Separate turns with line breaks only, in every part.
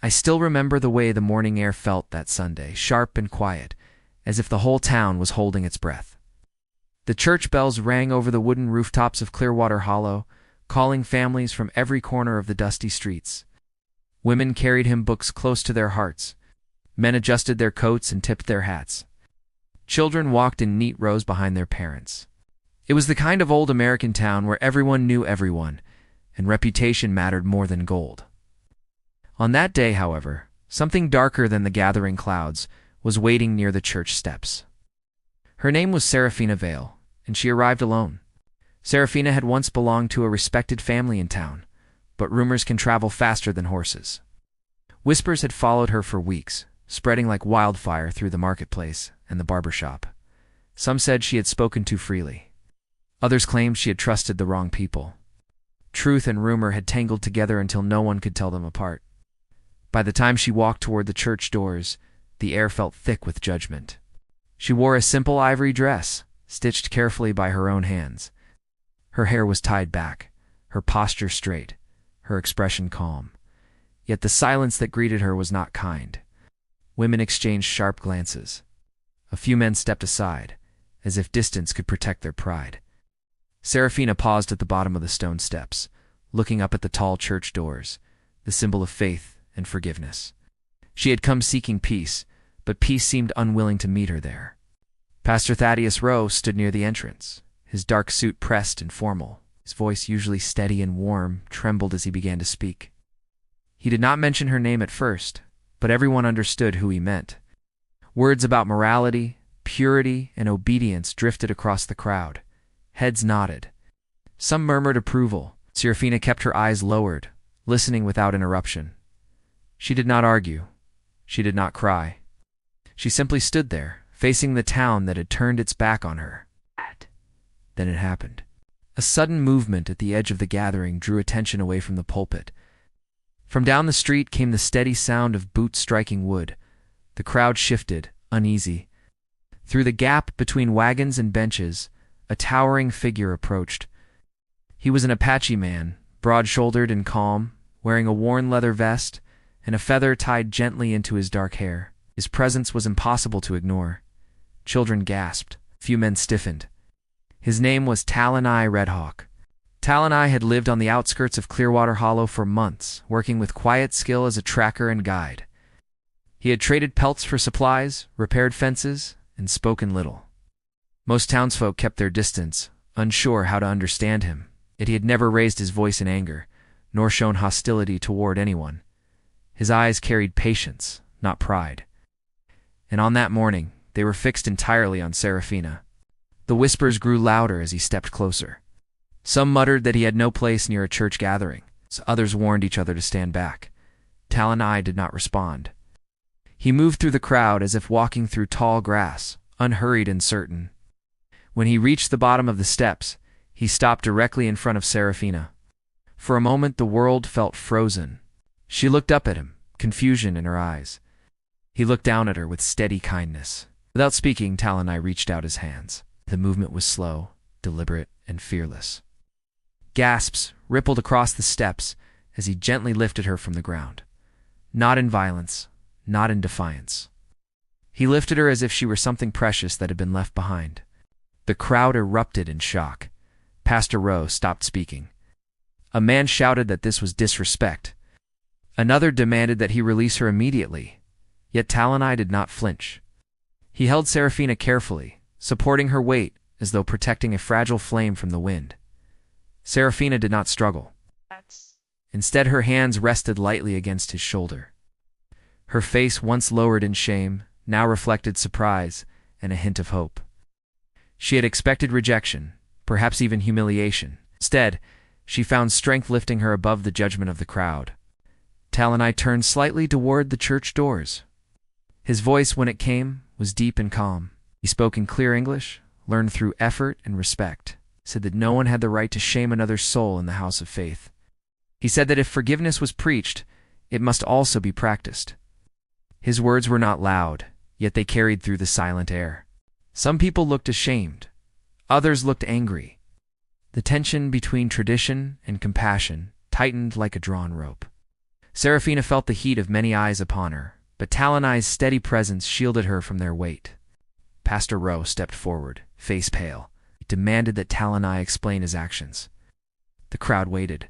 I still remember the way the morning air felt that Sunday, sharp and quiet, as if the whole town was holding its breath. The church bells rang over the wooden rooftops of Clearwater Hollow, calling families from every corner of the dusty streets. Women carried hymn books close to their hearts. Men adjusted their coats and tipped their hats. Children walked in neat rows behind their parents. It was the kind of old American town where everyone knew everyone, and reputation mattered more than gold. On that day, however, something darker than the gathering clouds was waiting near the church steps. Her name was Serafina Vale, and she arrived alone. Serafina had once belonged to a respected family in town, but rumors can travel faster than horses. Whispers had followed her for weeks, spreading like wildfire through the marketplace and the barber shop. Some said she had spoken too freely. Others claimed she had trusted the wrong people. Truth and rumor had tangled together until no one could tell them apart. By the time she walked toward the church doors, the air felt thick with judgment. She wore a simple ivory dress, stitched carefully by her own hands. Her hair was tied back, her posture straight, her expression calm. Yet the silence that greeted her was not kind. Women exchanged sharp glances. A few men stepped aside, as if distance could protect their pride. Serafina paused at the bottom of the stone steps, looking up at the tall church doors, the symbol of faith and forgiveness. She had come seeking peace, but peace seemed unwilling to meet her there. Pastor Thaddeus Rowe stood near the entrance, his dark suit pressed and formal. His voice, usually steady and warm, trembled as he began to speak. He did not mention her name at first, but everyone understood who he meant. Words about morality, purity, and obedience drifted across the crowd. Heads nodded. Some murmured approval. Serafina kept her eyes lowered, listening without interruption. She did not argue. She did not cry. She simply stood there, facing the town that had turned its back on her. Then it happened. A sudden movement at the edge of the gathering drew attention away from the pulpit. From down the street came the steady sound of boots striking wood. The crowd shifted, uneasy. Through the gap between wagons and benches, a towering figure approached. He was an Apache man, broad-shouldered and calm, wearing a worn leather vest and a feather tied gently into his dark hair. His presence was impossible to ignore. Children gasped. Few men stiffened. His name was Talonai Redhawk. Talonai had lived on the outskirts of Clearwater Hollow for months, working with quiet skill as a tracker and guide. He had traded pelts for supplies, repaired fences, and spoken little. Most townsfolk kept their distance, unsure how to understand him, yet he had never raised his voice in anger, nor shown hostility toward anyone. His eyes carried patience, not pride. And on that morning, they were fixed entirely on Serafina. The whispers grew louder as he stepped closer. Some muttered that he had no place near a church gathering, so others warned each other to stand back. Talonai did not respond. He moved through the crowd as if walking through tall grass, unhurried and certain. When he reached the bottom of the steps, he stopped directly in front of Serafina. For a moment the world felt frozen. She looked up at him, confusion in her eyes. He looked down at her with steady kindness. Without speaking, Talonai reached out his hands. The movement was slow, deliberate, and fearless. Gasps rippled across the steps as he gently lifted her from the ground. Not in violence, not in defiance. He lifted her as if she were something precious that had been left behind. The crowd erupted in shock. Pastor Rowe stopped speaking. A man shouted that this was disrespect. Another demanded that he release her immediately, yet Talonai did not flinch. He held Serafina carefully, supporting her weight as though protecting a fragile flame from the wind. Serafina did not struggle. Instead, her hands rested lightly against his shoulder. Her face, once lowered in shame, now reflected surprise and a hint of hope. She had expected rejection, perhaps even humiliation. Instead, she found strength lifting her above the judgment of the crowd. Talonai turned slightly toward the church doors. His voice, when it came, was deep and calm. He spoke in clear English, learned through effort and respect, said that no one had the right to shame another's soul in the house of faith. He said that if forgiveness was preached, it must also be practiced. His words were not loud, yet they carried through the silent air. Some people looked ashamed. Others looked angry. The tension between tradition and compassion tightened like a drawn rope. Serafina felt the heat of many eyes upon her, but Talonai's steady presence shielded her from their weight. Pastor Rowe stepped forward, face pale. He demanded that Talonai explain his actions. The crowd waited,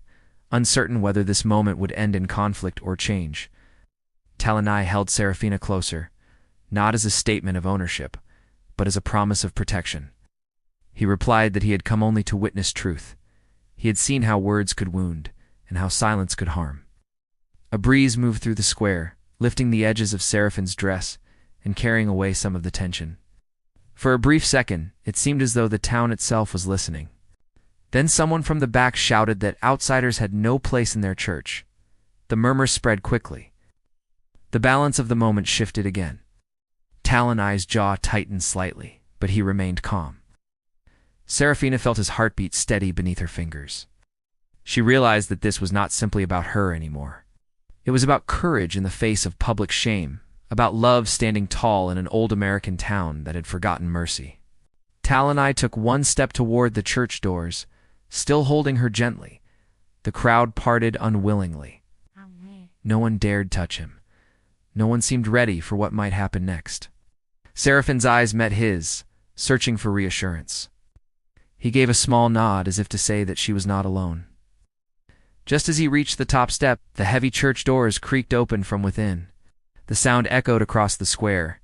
uncertain whether this moment would end in conflict or change. Talonai held Serafina closer, not as a statement of ownership, but as a promise of protection. He replied that he had come only to witness truth. He had seen how words could wound, and how silence could harm. A breeze moved through the square, lifting the edges of Seraphine's dress and carrying away some of the tension. For a brief second, it seemed as though the town itself was listening. Then someone from the back shouted that outsiders had no place in their church. The murmurs spread quickly. The balance of the moment shifted again. Talonai's jaw tightened slightly, but he remained calm. Serafina felt his heartbeat steady beneath her fingers. She realized that this was not simply about her anymore. It was about courage in the face of public shame, about love standing tall in an old American town that had forgotten mercy. Talonai took one step toward the church doors, still holding her gently. The crowd parted unwillingly. No one dared touch him. No one seemed ready for what might happen next. Seraphine's eyes met his, searching for reassurance. He gave a small nod as if to say that she was not alone. Just as he reached the top step, the heavy church doors creaked open from within. The sound echoed across the square.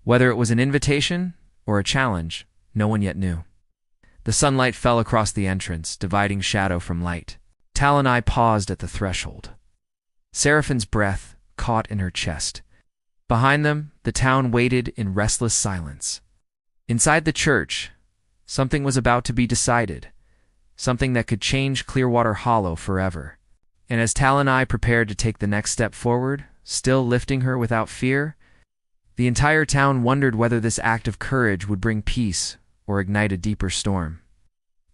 Whether it was an invitation or a challenge, no one yet knew. The sunlight fell across the entrance, dividing shadow from light. Talonai paused at the threshold. Seraphine's breath caught in her chest. Behind them, the town waited in restless silence. Inside the church, something was about to be decided, something that could change Clearwater Hollow forever. And as Talonai prepared to take the next step forward, still lifting her without fear, the entire town wondered whether this act of courage would bring peace or ignite a deeper storm.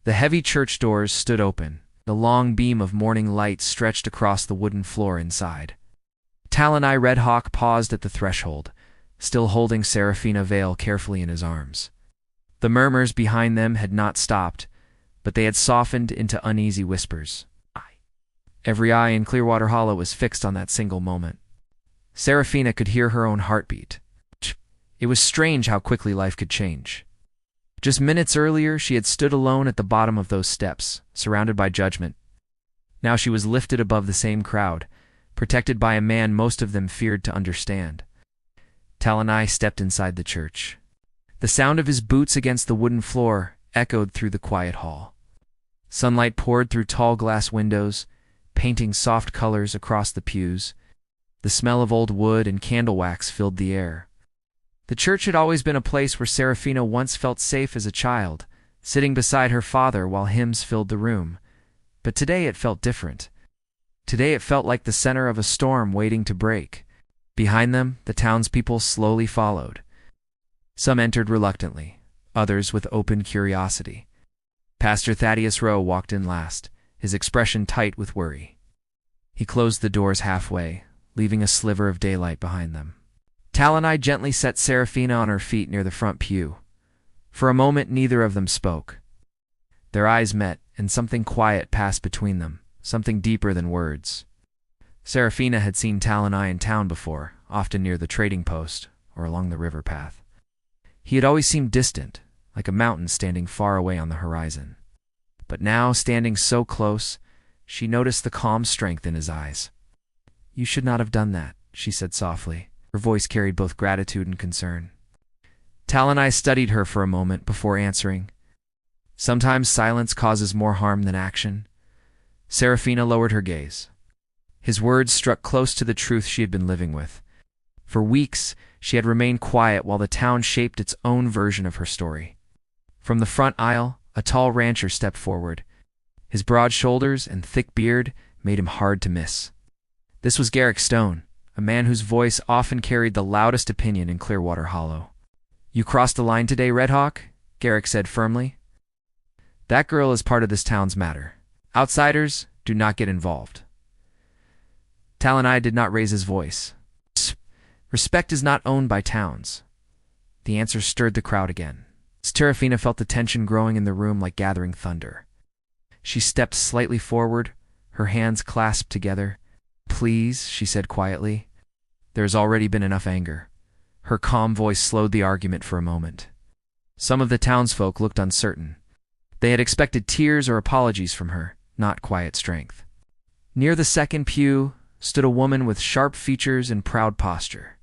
The heavy church doors stood open. The long beam of morning light stretched across the wooden floor inside. Talonai Redhawk paused at the threshold, still holding Serafina Vale carefully in his arms. The murmurs behind them had not stopped, but they had softened into uneasy whispers. Every eye in Clearwater Hollow was fixed on that single moment. Serafina could hear her own heartbeat. It was strange how quickly life could change. Just minutes earlier, she had stood alone at the bottom of those steps, surrounded by judgment. Now she was lifted above the same crowd, protected by a man most of them feared to understand. Talonai stepped inside the church. The sound of his boots against the wooden floor echoed through the quiet hall. Sunlight poured through tall glass windows, painting soft colors across the pews. The smell of old wood and candle wax filled the air. The church had always been a place where Serafina once felt safe as a child, sitting beside her father while hymns filled the room. But today it felt different. Today it felt like the center of a storm waiting to break. Behind them, the townspeople slowly followed. Some entered reluctantly, others with open curiosity. Pastor Thaddeus Rowe walked in last, his expression tight with worry. He closed the doors halfway, leaving a sliver of daylight behind them. Talonai gently set Serafina on her feet near the front pew. For a moment, neither of them spoke. Their eyes met, and something quiet passed between them, something deeper than words. Serafina had seen Talonai in town before, often near the trading post or along the river path. He had always seemed distant, like a mountain standing far away on the horizon. But now, standing so close, she noticed the calm strength in his eyes. "You should not have done that," she said softly. Her voice carried both gratitude and concern. Talonai studied her for a moment before answering. "Sometimes silence causes more harm than action." Serafina lowered her gaze. His words struck close to the truth she had been living with. For weeks, she had remained quiet while the town shaped its own version of her story. From the front aisle, a tall rancher stepped forward. His broad shoulders and thick beard made him hard to miss. This was Garrick Stone, a man whose voice often carried the loudest opinion in Clearwater Hollow. "You crossed the line today, Redhawk," Garrick said firmly. "That girl is part of this town's matter. Outsiders do not get involved." Talonai did not raise his voice. "Respect is not owned by towns." The answer stirred the crowd again. Serafina felt the tension growing in the room like gathering thunder. She stepped slightly forward, her hands clasped together. Please, she said quietly. There's already been enough anger. Her calm voice slowed the argument for a moment. Some of the townsfolk looked uncertain. They had expected tears or apologies from her, not quiet strength. Near the second pew stood a woman with sharp features and proud posture.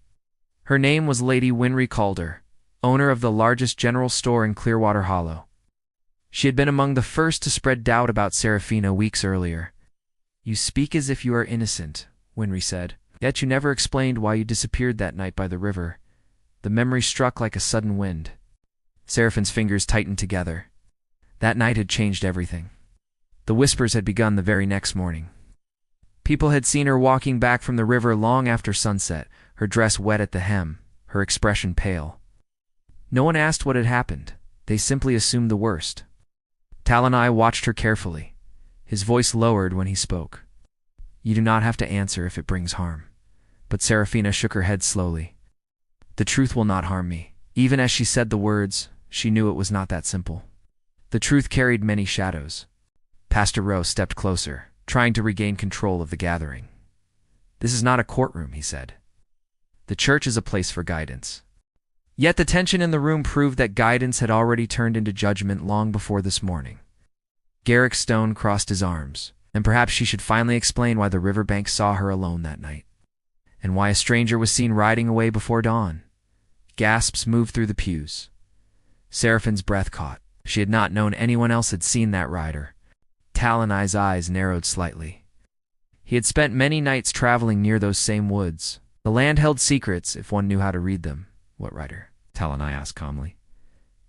Her name was Lady Winry Calder, owner of the largest general store in Clearwater Hollow. She had been among the first to spread doubt about Serafina weeks earlier. You speak as if you are innocent, Winry said. Yet you never explained why you disappeared that night by the river. The memory struck like a sudden wind. Seraphine's fingers tightened together. That night had changed everything. The whispers had begun the very next morning. People had seen her walking back from the river long after sunset, her dress wet at the hem, her expression pale. No one asked what had happened. They simply assumed the worst. Talonai watched her carefully. His voice lowered when he spoke. You do not have to answer if it brings harm. But Serafina shook her head slowly. The truth will not harm me. Even as she said the words, she knew it was not that simple. The truth carried many shadows. Pastor Rowe stepped closer, trying to regain control of the gathering. This is not a courtroom, he said. The church is a place for guidance. Yet the tension in the room proved that guidance had already turned into judgment long before this morning. Garrick Stone crossed his arms, and perhaps she should finally explain why the riverbank saw her alone that night, and why a stranger was seen riding away before dawn. Gasps moved through the pews. Seraphine's breath caught. She had not known anyone else had seen that rider. Talonai's eyes narrowed slightly. He had spent many nights traveling near those same woods. The land held secrets if one knew how to read them. What rider? Talonai asked calmly.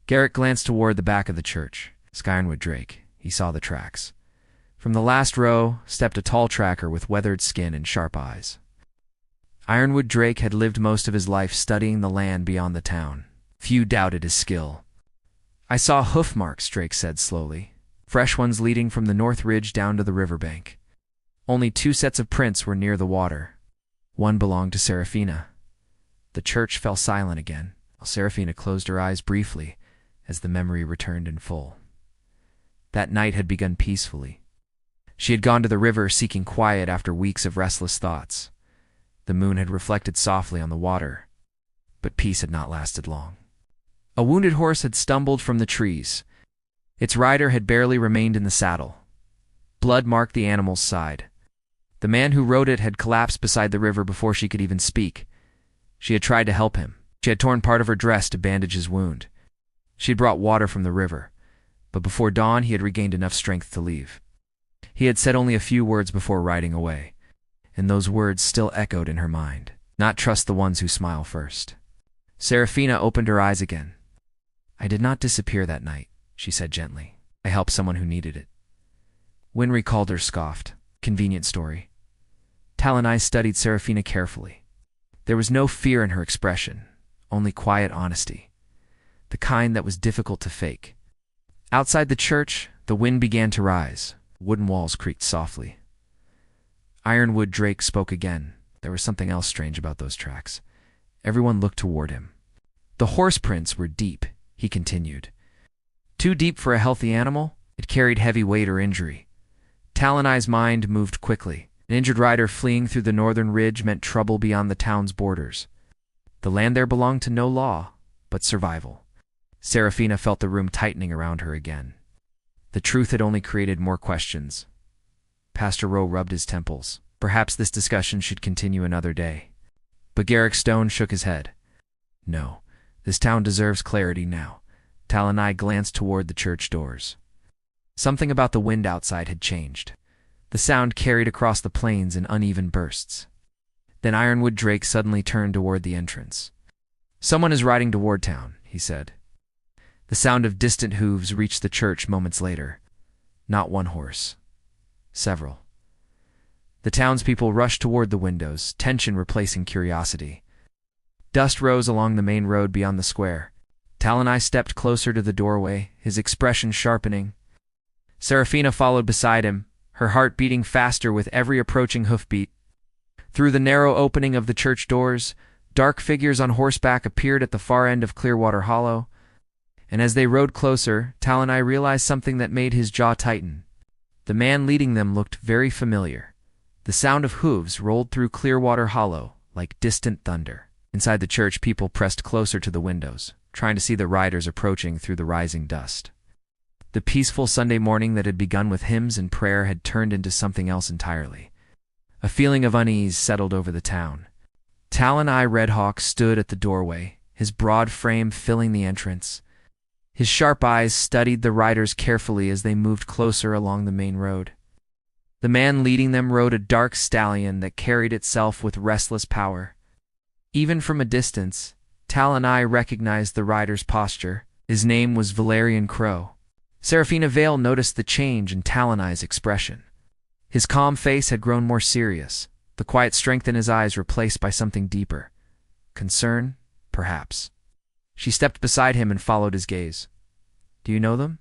Garrick glanced toward the back of the church. Skyronwood Drake. He saw the tracks. From the last row stepped a tall tracker with weathered skin and sharp eyes. Ironwood Drake had lived most of his life studying the land beyond the town. Few doubted his skill. I saw hoof marks, Drake said slowly. Fresh ones leading from the north ridge down to the riverbank. Only 2 sets of prints were near the water. One belonged to Serafina. The church fell silent again, while Serafina closed her eyes briefly as the memory returned in full. That night had begun peacefully. She had gone to the river seeking quiet after weeks of restless thoughts. The moon had reflected softly on the water, but peace had not lasted long. A wounded horse had stumbled from the trees. Its rider had barely remained in the saddle. Blood marked the animal's side. The man who rode it had collapsed beside the river before she could even speak. She had tried to help him. She had torn part of her dress to bandage his wound. She had brought water from the river, but before dawn he had regained enough strength to leave. He had said only a few words before riding away, and those words still echoed in her mind. Not trust the ones who smile first. Serafina opened her eyes again. I did not disappear that night, she said gently. I helped someone who needed it. Winry Calder scoffed. Convenient story. Talonai studied Serafina carefully. There was no fear in her expression, only quiet honesty, the kind that was difficult to fake. Outside the church, the wind began to rise. Wooden walls creaked softly. Ironwood Drake spoke again. There was something else strange about those tracks. Everyone looked toward him. The horse prints were deep, he continued. Too deep for a healthy animal, it carried heavy weight or injury. Talonai's mind moved quickly. An injured rider fleeing through the northern ridge meant trouble beyond the town's borders. The land there belonged to no law, but survival. Serafina felt the room tightening around her again. The truth had only created more questions. Pastor Rowe rubbed his temples. Perhaps this discussion should continue another day. But Garrick Stone shook his head. No, this town deserves clarity now. Talonai glanced toward the church doors. Something about the wind outside had changed. The sound carried across the plains in uneven bursts. Then Ironwood Drake suddenly turned toward the entrance. Someone is riding toward town, he said. The sound of distant hooves reached the church moments later. Not one horse. Several. The townspeople rushed toward the windows, tension replacing curiosity. Dust rose along the main road beyond the square. Talonai stepped closer to the doorway, his expression sharpening. Serafina followed beside him, her heart beating faster with every approaching hoofbeat. Through the narrow opening of the church doors, dark figures on horseback appeared at the far end of Clearwater Hollow, and as they rode closer, Talonai realized something that made his jaw tighten. The man leading them looked very familiar. The sound of hooves rolled through Clearwater Hollow like distant thunder. Inside the church, people pressed closer to the windows, trying to see the riders approaching through the rising dust. The peaceful Sunday morning that had begun with hymns and prayer had turned into something else entirely. A feeling of unease settled over the town. Talon-Eye Redhawk stood at the doorway, his broad frame filling the entrance. His sharp eyes studied the riders carefully as they moved closer along the main road. The man leading them rode a dark stallion that carried itself with restless power. Even from a distance, Talon-Eye recognized the rider's posture. His name was Valerian Crow. Seraphina Vale noticed the change in Talon-Eye's expression. His calm face had grown more serious, the quiet strength in his eyes replaced by something deeper. Concern, perhaps. She stepped beside him and followed his gaze. "Do you know them?"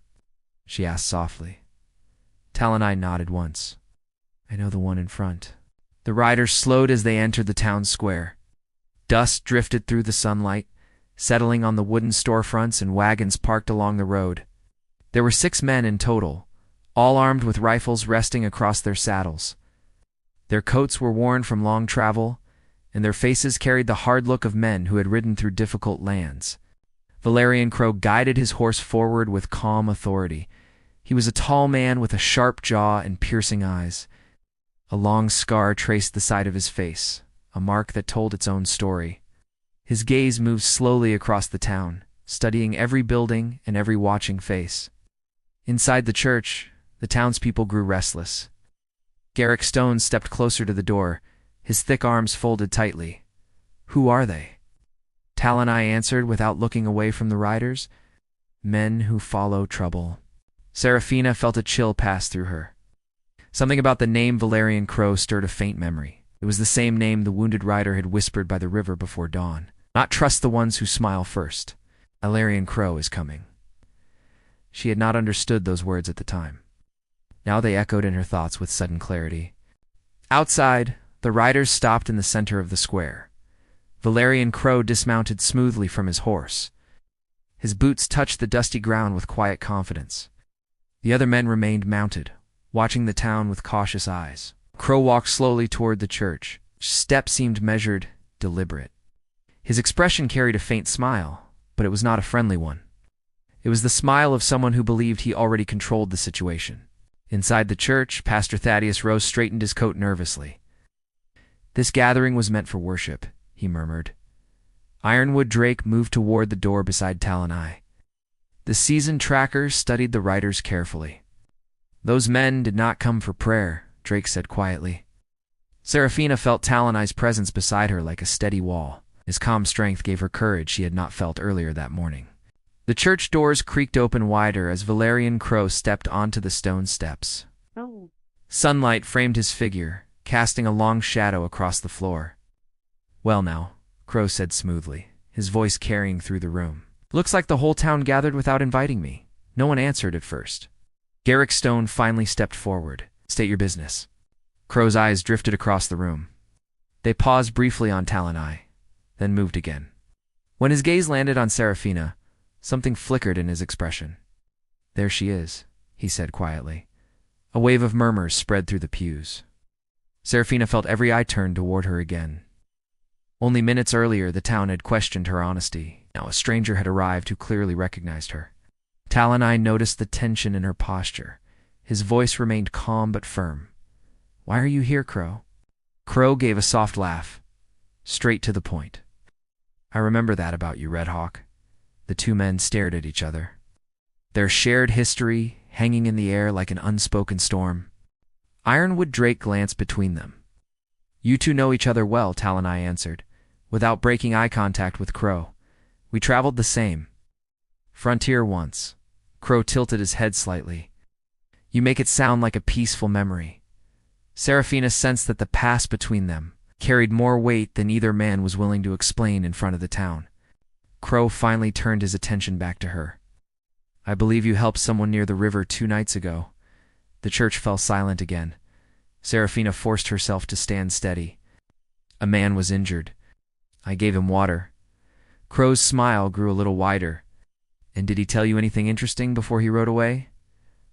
she asked softly. Talon-Eye nodded once. "I know the one in front." The riders slowed as they entered the town square. Dust drifted through the sunlight, settling on the wooden storefronts and wagons parked along the road. There were 6 men in total, all armed with rifles resting across their saddles. Their coats were worn from long travel, and their faces carried the hard look of men who had ridden through difficult lands. Valerian Crow guided his horse forward with calm authority. He was a tall man with a sharp jaw and piercing eyes. A long scar traced the side of his face, a mark that told its own story. His gaze moved slowly across the town, studying every building and every watching face. Inside the church, the townspeople grew restless. Garrick Stone stepped closer to the door, his thick arms folded tightly. "Who are they?" Talon-Eye answered without looking away from the riders. "Men who follow trouble." Seraphina felt a chill pass through her. Something about the name Valerian Crow stirred a faint memory. It was the same name the wounded rider had whispered by the river before dawn. "Not trust the ones who smile first. Valerian Crow is coming." She had not understood those words at the time. Now they echoed in her thoughts with sudden clarity. Outside, the riders stopped in the center of the square. Valerian Crow dismounted smoothly from his horse. His boots touched the dusty ground with quiet confidence. The other men remained mounted, watching the town with cautious eyes. Crow walked slowly toward the church. His step seemed measured, deliberate. His expression carried a faint smile, but it was not a friendly one. It was the smile of someone who believed he already controlled the situation. Inside the church, Pastor Thaddeus Rose straightened his coat nervously. "This gathering was meant for worship," he murmured. Ironwood Drake moved toward the door beside Talon-Eye. The seasoned tracker studied the riders carefully. "Those men did not come for prayer," Drake said quietly. Seraphina felt Talon-Eye's presence beside her like a steady wall. His calm strength gave her courage she had not felt earlier that morning. The church doors creaked open wider as Valerian Crow stepped onto the stone steps.
Oh.
Sunlight framed his figure, casting a long shadow across the floor. "Well now," Crow said smoothly, his voice carrying through the room. "Looks like the whole town gathered without inviting me." No one answered at first. Garrick Stone finally stepped forward. "State your business." Crow's eyes drifted across the room. They paused briefly on Talon-Eye, then moved again. When his gaze landed on Seraphina, something flickered in his expression. "There she is," he said quietly. A wave of murmurs spread through the pews. Seraphina felt every eye turned toward her again. Only minutes earlier, the town had questioned her honesty. Now a stranger had arrived who clearly recognized her. Talon-Eye noticed the tension in her posture. His voice remained calm but firm. "Why are you here, Crow?" Crow gave a soft laugh, straight to the point. "I remember that about you, Redhawk." The 2 men stared at each other, their shared history hanging in the air like an unspoken storm. Ironwood Drake glanced between them. "You 2 know each other well," Talon-Eye answered, without breaking eye contact with Crow. "We traveled the same. Frontier once." Crow tilted his head slightly. "You make it sound like a peaceful memory." Seraphina sensed that the past between them carried more weight than either man was willing to explain in front of the town. Crow finally turned his attention back to her. "I believe you helped someone near the river 2 nights ago." The church fell silent again. Seraphina forced herself to stand steady. "A man was injured. I gave him water." Crow's smile grew a little wider. "And did he tell you anything interesting before he rode away?"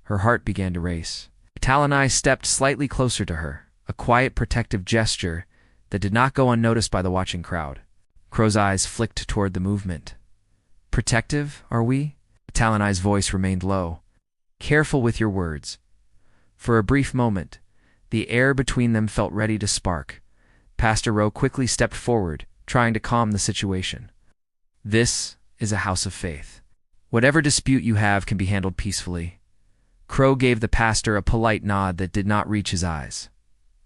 Her heart began to race. Talon-Eye stepped slightly closer to her, a quiet protective gesture that did not go unnoticed by the watching crowd. Crow's eyes flicked toward the movement. Protective, are we? Talonai's voice remained low. Careful with your words. For a brief moment, the air between them felt ready to spark. Pastor Rowe quickly stepped forward, trying to calm the situation. This is a house of faith. Whatever dispute you have can be handled peacefully. Crow gave the pastor a polite nod that did not reach his eyes.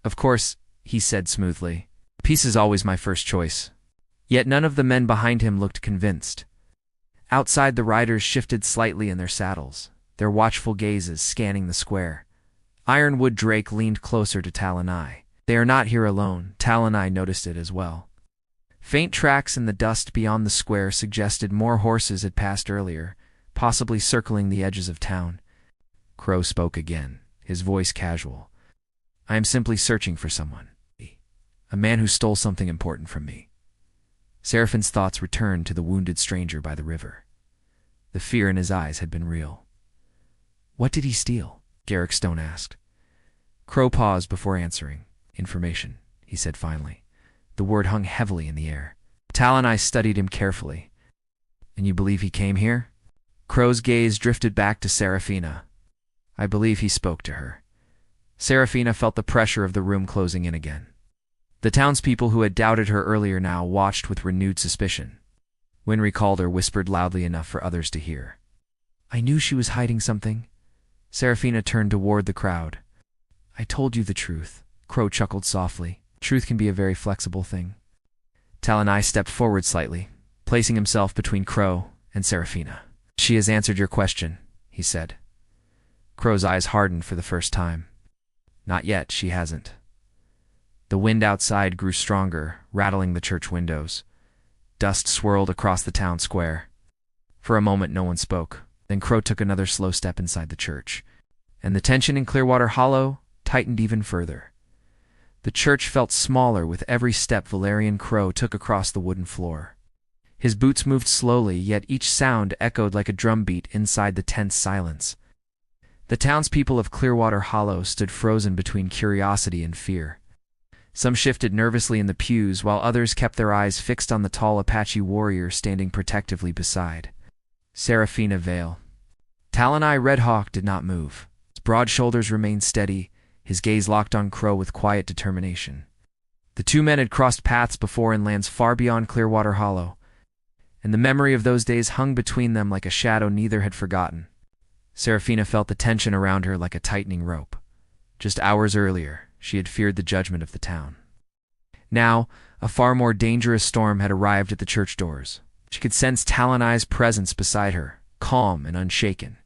Of course, he said smoothly. Peace is always my first choice. Yet none of the men behind him looked convinced. Outside, the riders shifted slightly in their saddles, their watchful gazes scanning the square. Ironwood Drake leaned closer to Talonai. They are not here alone. Talonai noticed it as well. Faint tracks in the dust beyond the square suggested more horses had passed earlier, possibly circling the edges of town. Crow spoke again, his voice casual. I am simply searching for someone. A man who stole something important from me. Seraphin's thoughts returned to the wounded stranger by the river. The fear in his eyes had been real. What did he steal? Garrick Stone asked. Crow paused before answering. Information, he said finally. The word hung heavily in the air. Talonai studied him carefully. And you believe he came here? Crow's gaze drifted back to Seraphina. I believe he spoke to her. Seraphina felt the pressure of the room closing in again. The townspeople who had doubted her earlier now watched with renewed suspicion. Winry Calder whispered loudly enough for others to hear. I knew she was hiding something. Seraphina turned toward the crowd. I told you the truth. Crow chuckled softly. Truth can be a very flexible thing. Talonai stepped forward slightly, placing himself between Crow and Seraphina. She has answered your question, he said. Crow's eyes hardened for the first time. Not yet, she hasn't. The wind outside grew stronger, rattling the church windows. Dust swirled across the town square. For a moment no one spoke. Then Crow took another slow step inside the church, and the tension in Clearwater Hollow tightened even further. The church felt smaller with every step Valerian Crow took across the wooden floor. His boots moved slowly, yet each sound echoed like a drumbeat inside the tense silence. The townspeople of Clearwater Hollow stood frozen between curiosity and fear. Some shifted nervously in the pews, while others kept their eyes fixed on the tall Apache warrior standing protectively beside. Seraphina Vale. Talonai Redhawk did not move. His broad shoulders remained steady, his gaze locked on Crow with quiet determination. The two men had crossed paths before in lands far beyond Clearwater Hollow, and the memory of those days hung between them like a shadow neither had forgotten. Seraphina felt the tension around her like a tightening rope. Just hours earlier, she had feared the judgment of the town. Now, a far more dangerous storm had arrived at the church doors. She could sense Talonai's presence beside her, calm and unshaken.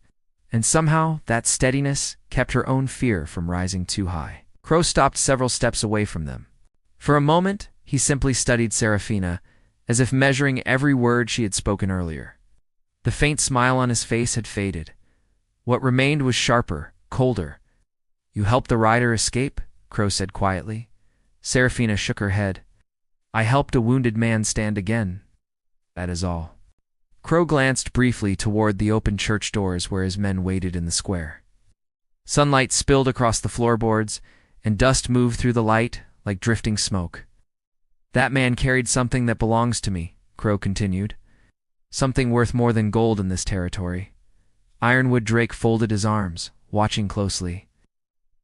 And somehow, that steadiness kept her own fear from rising too high. Crow stopped several steps away from them. For a moment, he simply studied Seraphina, as if measuring every word she had spoken earlier. The faint smile on his face had faded. What remained was sharper, colder. You helped the rider escape? Crow said quietly. Seraphina shook her head. I helped a wounded man stand again. That is all. Crow glanced briefly toward the open church doors where his men waited in the square. Sunlight spilled across the floorboards, and dust moved through the light like drifting smoke. That man carried something that belongs to me, Crow continued. Something worth more than gold in this territory. Ironwood Drake folded his arms, watching closely.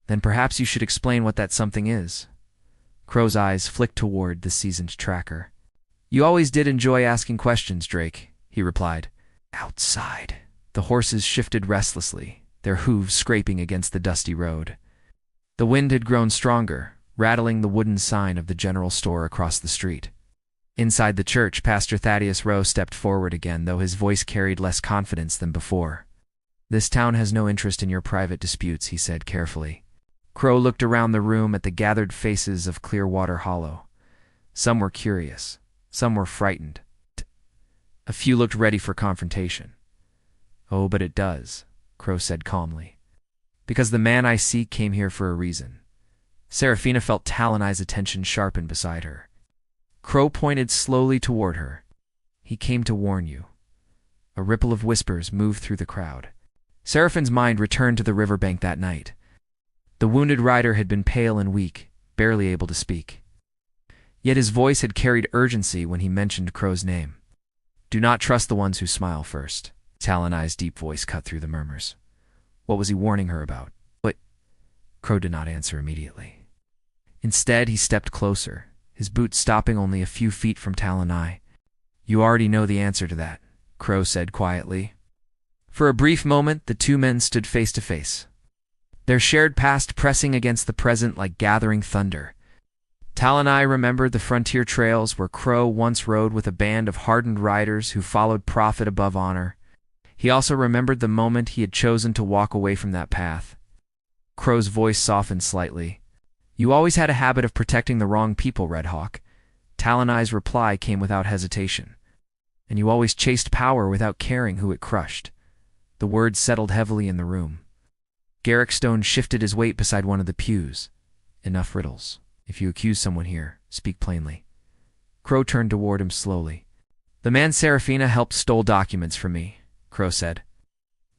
Then perhaps you should explain what that something is. Crow's eyes flicked toward the seasoned tracker. You always did enjoy asking questions, Drake, he replied. Outside. The horses shifted restlessly, their hooves scraping against the dusty road. The wind had grown stronger, rattling the wooden sign of the general store across the street. Inside the church, Pastor Thaddeus Rowe stepped forward again, though his voice carried less confidence than before. This town has no interest in your private disputes, he said carefully. Crow looked around the room at the gathered faces of Clearwater Hollow. Some were curious, some were frightened. A few looked ready for confrontation. Oh, but it does, Crow said calmly. Because the man I seek came here for a reason. Seraphina felt Talonai's attention sharpen beside her. Crow pointed slowly toward her. He came to warn you. A ripple of whispers moved through the crowd. Seraphin's mind returned to the riverbank that night. The wounded rider had been pale and weak, barely able to speak. Yet his voice had carried urgency when he mentioned Crow's name. "Do not trust the ones who smile first." Talonai's deep voice cut through the murmurs. What was he warning her about? But Crow did not answer immediately. Instead, he stepped closer, his boots stopping only a few feet from Talonai. "You already know the answer to that," Crow said quietly. For a brief moment, the two men stood face to face, their shared past pressing against the present like gathering thunder. Talonai remembered the frontier trails where Crow once rode with a band of hardened riders who followed profit above honor. He also remembered the moment he had chosen to walk away from that path. Crow's voice softened slightly. "You always had a habit of protecting the wrong people, Red Hawk." Talonai's reply came without hesitation. "And you always chased power without caring who it crushed." The words settled heavily in the room. Garrick Stone shifted his weight beside one of the pews. "Enough riddles. If you accuse someone here, speak plainly." Crow turned toward him slowly. "The man Serafina helped stole documents from me," Crow said.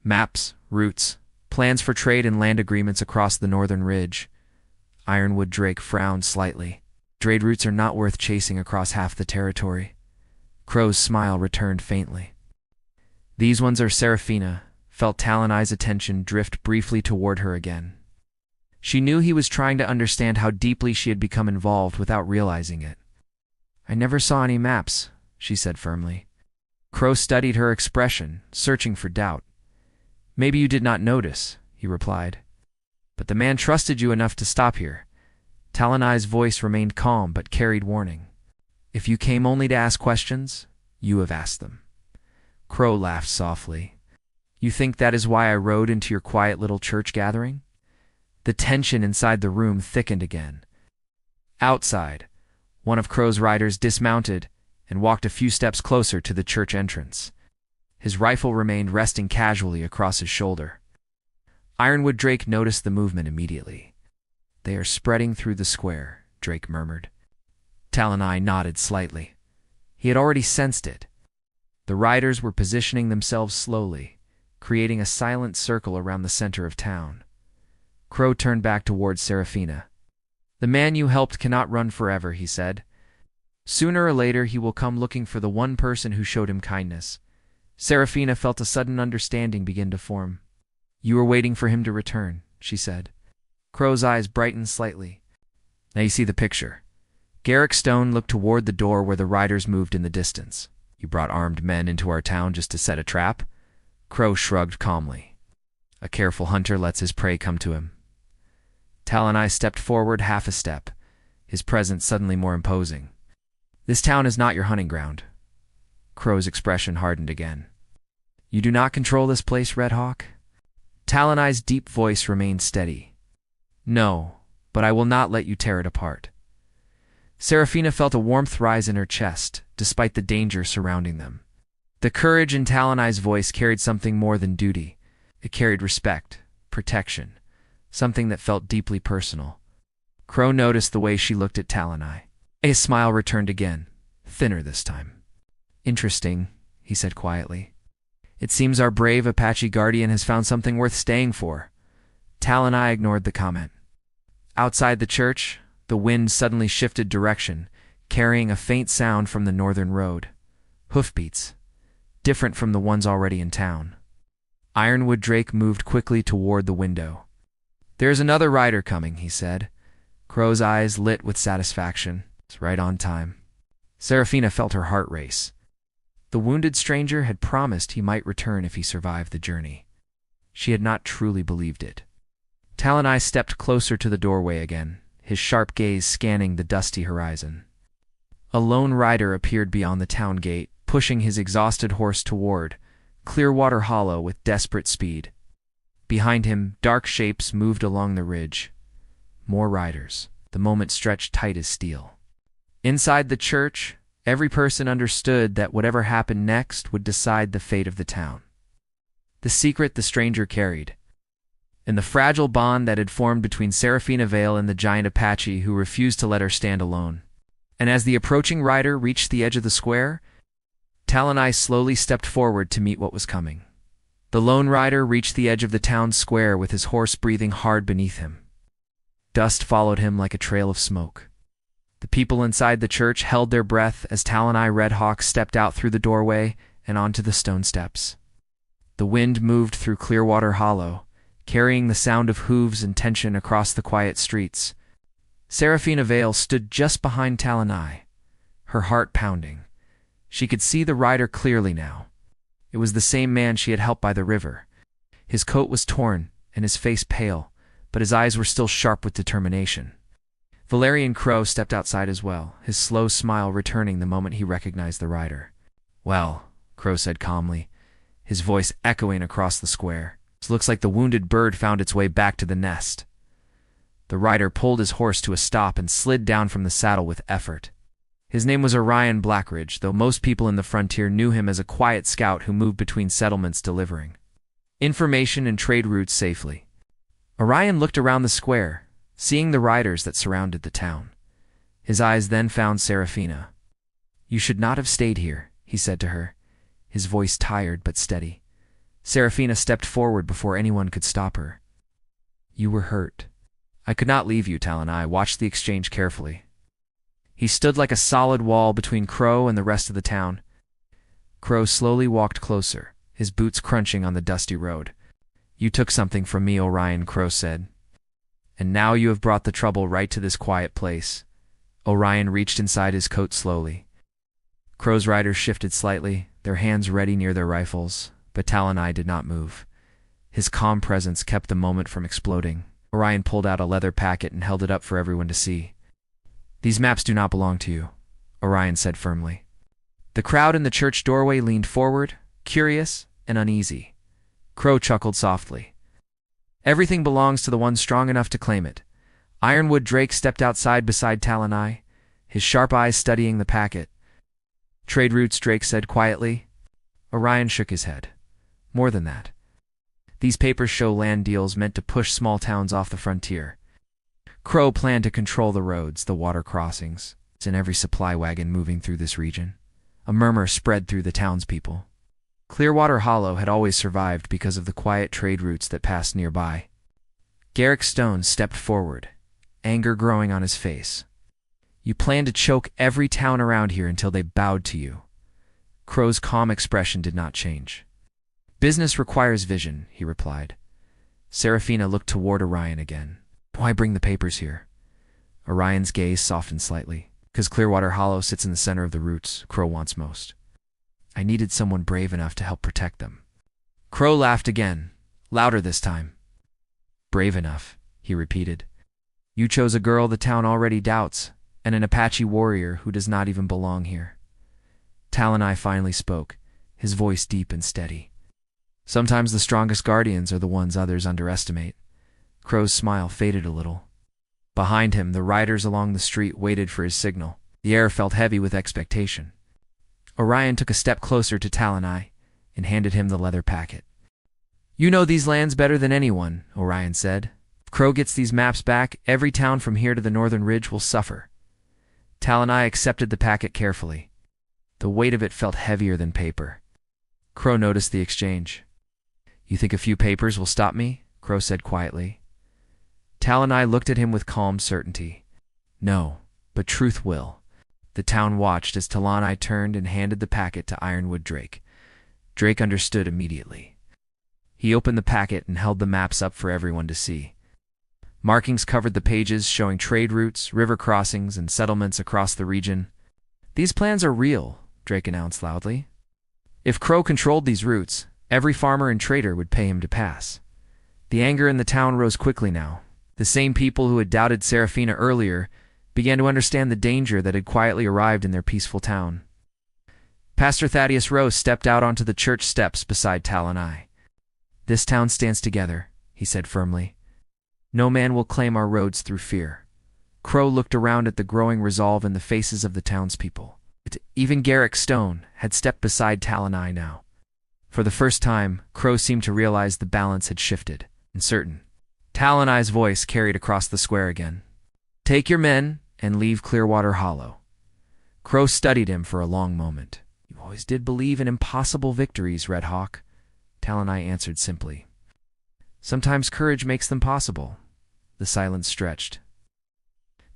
"Maps, routes, plans for trade and land agreements across the northern ridge." Ironwood Drake frowned slightly. "Trade routes are not worth chasing across half the territory." Crow's smile returned faintly. "These ones are." Serafina felt Talonai's attention drift briefly toward her again. She knew he was trying to understand how deeply she had become involved without realizing it. "I never saw any maps," she said firmly. Crow studied her expression, searching for doubt. "Maybe you did not notice," he replied. "But the man trusted you enough to stop here." Talonai's voice remained calm but carried warning. "If you came only to ask questions, you have asked them." Crow laughed softly. "You think that is why I rode into your quiet little church gathering?" The tension inside the room thickened again. Outside, one of Crow's riders dismounted and walked a few steps closer to the church entrance. His rifle remained resting casually across his shoulder. Ironwood Drake noticed the movement immediately. "They are spreading through the square," Drake murmured. Talonai nodded slightly. He had already sensed it. The riders were positioning themselves slowly, creating a silent circle around the center of town. Crow turned back towards Serafina. "The man you helped cannot run forever," he said. "Sooner or later he will come looking for the one person who showed him kindness." Serafina felt a sudden understanding begin to form. "You were waiting for him to return," she said. Crow's eyes brightened slightly. "Now you see the picture." Garrick Stone looked toward the door where the riders moved in the distance. "You brought armed men into our town just to set a trap?" Crow shrugged calmly. "A careful hunter lets his prey come to him." Talonai stepped forward half a step, his presence suddenly more imposing. "This town is not your hunting ground." Crow's expression hardened again. "You do not control this place, Red Hawk?" Talonai's deep voice remained steady. "No, but I will not let you tear it apart." Serafina felt a warmth rise in her chest, despite the danger surrounding them. The courage in Talonai's voice carried something more than duty. It carried respect, protection, something that felt deeply personal. Crow noticed the way she looked at Talonai. His smile returned again, thinner this time. "Interesting," he said quietly. "It seems our brave Apache guardian has found something worth staying for." Talonai ignored the comment. Outside the church, the wind suddenly shifted direction, carrying a faint sound from the northern road. Hoofbeats, different from the ones already in town. Ironwood Drake moved quickly toward the window. "There's another rider coming," he said. Crow's eyes lit with satisfaction. "It's right on time." Serafina felt her heart race. The wounded stranger had promised he might return if he survived the journey. She had not truly believed it. Talonai stepped closer to the doorway again, his sharp gaze scanning the dusty horizon. A lone rider appeared beyond the town gate, pushing his exhausted horse toward Clearwater Hollow with desperate speed. Behind him, dark shapes moved along the ridge. More riders. The moment stretched tight as steel. Inside the church, every person understood that whatever happened next would decide the fate of the town. The secret the stranger carried, and the fragile bond that had formed between Serafina Vale and the giant Apache who refused to let her stand alone. And as the approaching rider reached the edge of the square, Talonai slowly stepped forward to meet what was coming. The lone rider reached the edge of the town square with his horse breathing hard beneath him. Dust followed him like a trail of smoke. The people inside the church held their breath as Talonai Redhawk stepped out through the doorway and onto the stone steps. The wind moved through Clearwater Hollow, carrying the sound of hooves and tension across the quiet streets. Seraphina Vale stood just behind Talonai, her heart pounding. She could see the rider clearly now. It was the same man she had helped by the river. His coat was torn and his face pale, but his eyes were still sharp with determination. Valerian Crow stepped outside as well, his slow smile returning the moment he recognized the rider. "Well," Crow said calmly, his voice echoing across the square, "it looks like the wounded bird found its way back to the nest." The rider pulled his horse to a stop and slid down from the saddle with effort. His name was Orion Blackridge, though most people in the frontier knew him as a quiet scout who moved between settlements delivering information and trade routes safely. Orion looked around the square, seeing the riders that surrounded the town. His eyes then found Seraphina. "You should not have stayed here," he said to her, his voice tired but steady. Seraphina stepped forward before anyone could stop her. "You were hurt." "I could not leave you," Talonai watched the exchange carefully. He stood like a solid wall between Crow and the rest of the town. Crow slowly walked closer, his boots crunching on the dusty road. "You took something from me," Orion Crow said. "And now you have brought the trouble right to this quiet place." Orion reached inside his coat slowly. Crow's riders shifted slightly, their hands ready near their rifles, but Talonai did not move. His calm presence kept the moment from exploding. Orion pulled out a leather packet and held it up for everyone to see. "These maps do not belong to you," Orion said firmly. The crowd in the church doorway leaned forward, curious and uneasy. Crow chuckled softly. "Everything belongs to the one strong enough to claim it." Ironwood Drake stepped outside beside Talonai, his sharp eyes studying the packet. "Trade routes," Drake said quietly. Orion shook his head. "More than that. These papers show land deals meant to push small towns off the frontier." Crow planned to control the roads, the water crossings, and every supply wagon moving through this region. A murmur spread through the townspeople. Clearwater Hollow had always survived because of the quiet trade routes that passed nearby. Garrick Stone stepped forward, anger growing on his face. "You plan to choke every town around here until they bowed to you." Crow's calm expression did not change. "Business requires vision," he replied. Seraphina looked toward Orion again. "Why bring the papers here?" Orion's gaze softened slightly. "Because Clearwater Hollow sits in the center of the routes Crow wants most. I needed someone brave enough to help protect them." Crow laughed again, louder this time. "Brave enough," he repeated. "You chose a girl the town already doubts, and an Apache warrior who does not even belong here." Talonai finally spoke, his voice deep and steady. "Sometimes the strongest guardians are the ones others underestimate." Crow's smile faded a little. Behind him, the riders along the street waited for his signal. The air felt heavy with expectation. Orion took a step closer to Talonai and handed him the leather packet. "You know these lands better than anyone," Orion said. "If Crow gets these maps back, every town from here to the northern ridge will suffer." Talonai accepted the packet carefully. The weight of it felt heavier than paper. Crow noticed the exchange. "You think a few papers will stop me?" Crow said quietly. Talonai looked at him with calm certainty. "No, but truth will." The town watched as Talonai turned and handed the packet to Ironwood Drake. Drake understood immediately. He opened the packet and held the maps up for everyone to see. Markings covered the pages showing trade routes, river crossings, and settlements across the region. "These plans are real," Drake announced loudly. "If Crow controlled these routes, every farmer and trader would pay him to pass." The anger in the town rose quickly now. The same people who had doubted Seraphina earlier began to understand the danger that had quietly arrived in their peaceful town. Pastor Thaddeus Rose stepped out onto the church steps beside Talonai. "This town stands together," he said firmly. "No man will claim our roads through fear." Crow looked around at the growing resolve in the faces of the townspeople. Even Garrick Stone had stepped beside Talonai now. For the first time, Crow seemed to realize the balance had shifted. Uncertain. Talonai's voice carried across the square again. "Take your men and leave Clearwater Hollow." Crow studied him for a long moment. "You always did believe in impossible victories, Red Hawk," Talonai answered simply. "Sometimes courage makes them possible." The silence stretched,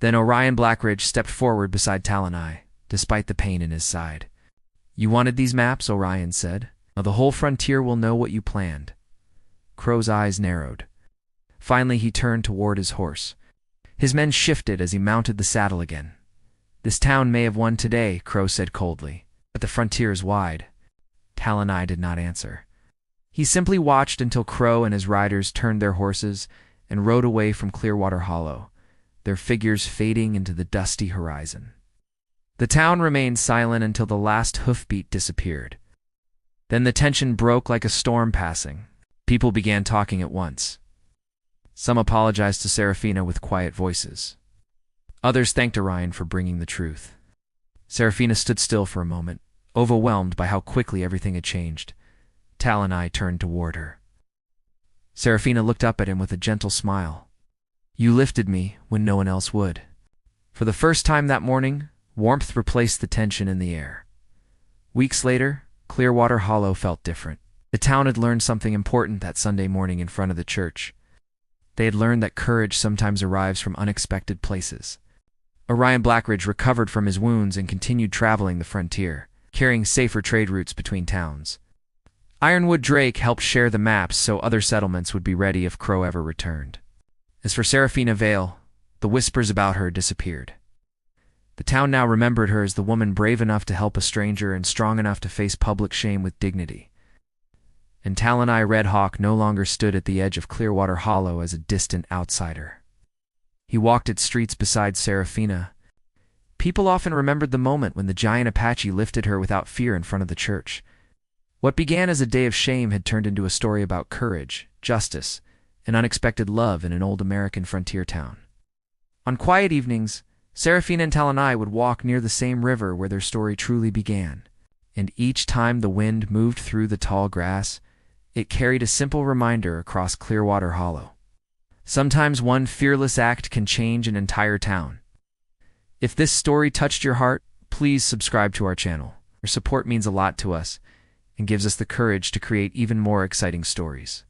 Then Orion Blackridge stepped forward beside Talonai, despite the pain in his side. "You wanted these maps," Orion said. "Now the whole frontier will know what you planned." Crow's eyes narrowed. Finally, he turned toward his horse. His men shifted as he mounted the saddle again. "This town may have won today," Crow said coldly, "but the frontier is wide." Talonai did not answer. He simply watched until Crow and his riders turned their horses and rode away from Clearwater Hollow, their figures fading into the dusty horizon. The town remained silent until the last hoofbeat disappeared. Then the tension broke like a storm passing. People began talking at once. Some apologized to Serafina with quiet voices. Others thanked Orion for bringing the truth. Serafina stood still for a moment, overwhelmed by how quickly everything had changed. Talonai turned toward her. Serafina looked up at him with a gentle smile. "You lifted me when no one else would." For the first time that morning, warmth replaced the tension in the air. Weeks later, Clearwater Hollow felt different. The town had learned something important that Sunday morning in front of the church. They had learned that courage sometimes arrives from unexpected places. Orion Blackridge recovered from his wounds and continued traveling the frontier, carrying safer trade routes between towns. Ironwood Drake helped share the maps so other settlements would be ready if Crow ever returned. As for Serafina Vale, the whispers about her disappeared. The town now remembered her as the woman brave enough to help a stranger and strong enough to face public shame with dignity. And Talonai Red Hawk no longer stood at the edge of Clearwater Hollow as a distant outsider. He walked its streets beside Serafina. People often remembered the moment when the giant Apache lifted her without fear in front of the church. What began as a day of shame had turned into a story about courage, justice, and unexpected love in an old American frontier town. On quiet evenings, Serafina and Talonai would walk near the same river where their story truly began, and each time the wind moved through the tall grass, it carried a simple reminder across Clearwater Hollow. Sometimes one fearless act can change an entire town. If this story touched your heart, please subscribe to our channel. Your support means a lot to us and gives us the courage to create even more exciting stories.